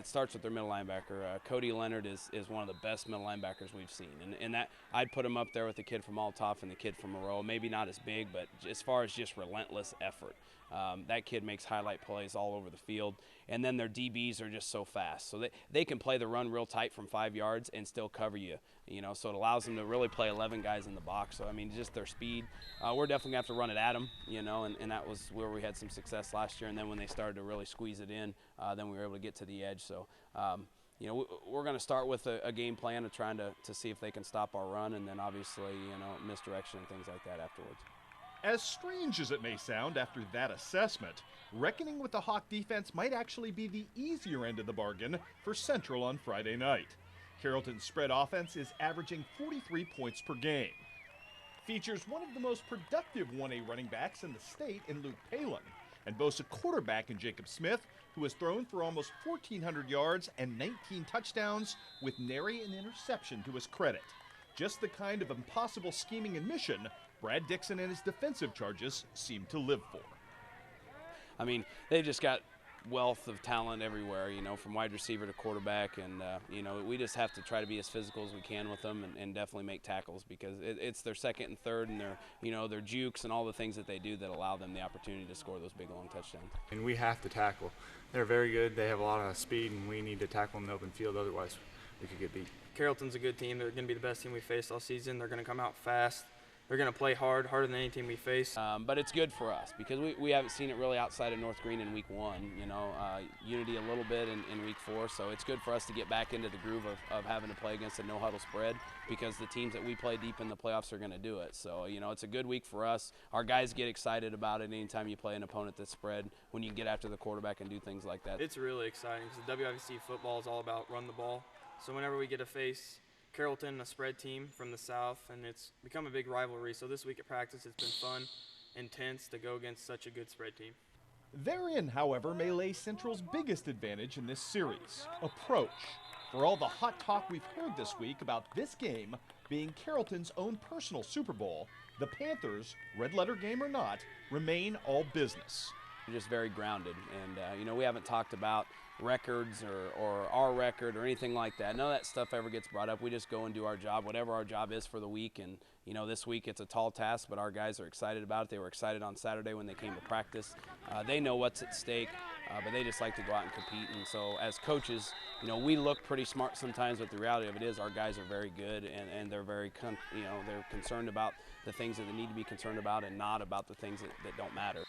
it starts with their middle linebacker. Cody Leonard is one of the best middle linebackers we've seen, and that I'd put him up there with the kid from Althoff and the kid from Moreau. Maybe not as big, but as far as just relentless effort, that kid makes highlight plays all over the field. And then their DBs are just so fast, so they can play the run real tight from 5 yards and still cover you. So it allows them to really play 11 guys in the box. So I mean, just their speed. We're definitely gonna have to run it at them, and that was where we had some success last year. And then when they started to really squeeze it in, then we were able to get to the edge. So we're going to start with a game plan of trying to see if they can stop our run, and then obviously misdirection and things like that afterwards. As strange as it may sound after that assessment, reckoning with the Hawk defense might actually be the easier end of the bargain for Central on Friday night. Carrollton's spread offense is averaging 43 points per game. Features one of the most productive 1A running backs in the state in Luke Palin, and boasts a quarterback in Jacob Smith who has thrown for almost 1,400 yards and 19 touchdowns with nary an interception to his credit. Just the kind of impossible scheming and mission Brad Dixon and his defensive charges seem to live for. I mean, they've just got wealth of talent everywhere, from wide receiver to quarterback, and we just have to try to be as physical as we can with them, and definitely make tackles, because it's their second and third and their jukes and all the things that they do that allow them the opportunity to score those big long touchdowns. And we have to tackle. They're very good. They have a lot of speed, and we need to tackle in the open field, otherwise we could get beat. Carrollton's a good team. They're going to be the best team we faced all season. They're going to come out fast. They're going to play hard, harder than any team we face. But it's good for us because we haven't seen it really outside of North Green in week 1, Unity a little bit in week 4. So it's good for us to get back into the groove of having to play against a no-huddle spread, because the teams that we play deep in the playoffs are going to do it. So, it's a good week for us. Our guys get excited about it anytime you play an opponent that's spread, when you can get after the quarterback and do things like that. It's really exciting because the WIVC football is all about run the ball. So whenever we get to face Carrollton, a spread team from the south, and it's become a big rivalry. So this week at practice, it's been fun, intense to go against such a good spread team. Therein, however, may lay Central's biggest advantage in this series: approach. For all the hot talk we've heard this week about this game being Carrollton's own personal Super Bowl, the Panthers, red letter game or not, remain all business. We're just very grounded, and we haven't talked about records or our record or anything like that. None of that stuff ever gets brought up. We just go and do our job, whatever our job is for the week. And this week it's a tall task, but our guys are excited about it. They were excited on Saturday when they came to practice. They know what's at stake, but they just like to go out and compete. And so as coaches, we look pretty smart sometimes, but the reality of it is our guys are very good, and they're very they're concerned about the things that they need to be concerned about, and not about the things that don't matter.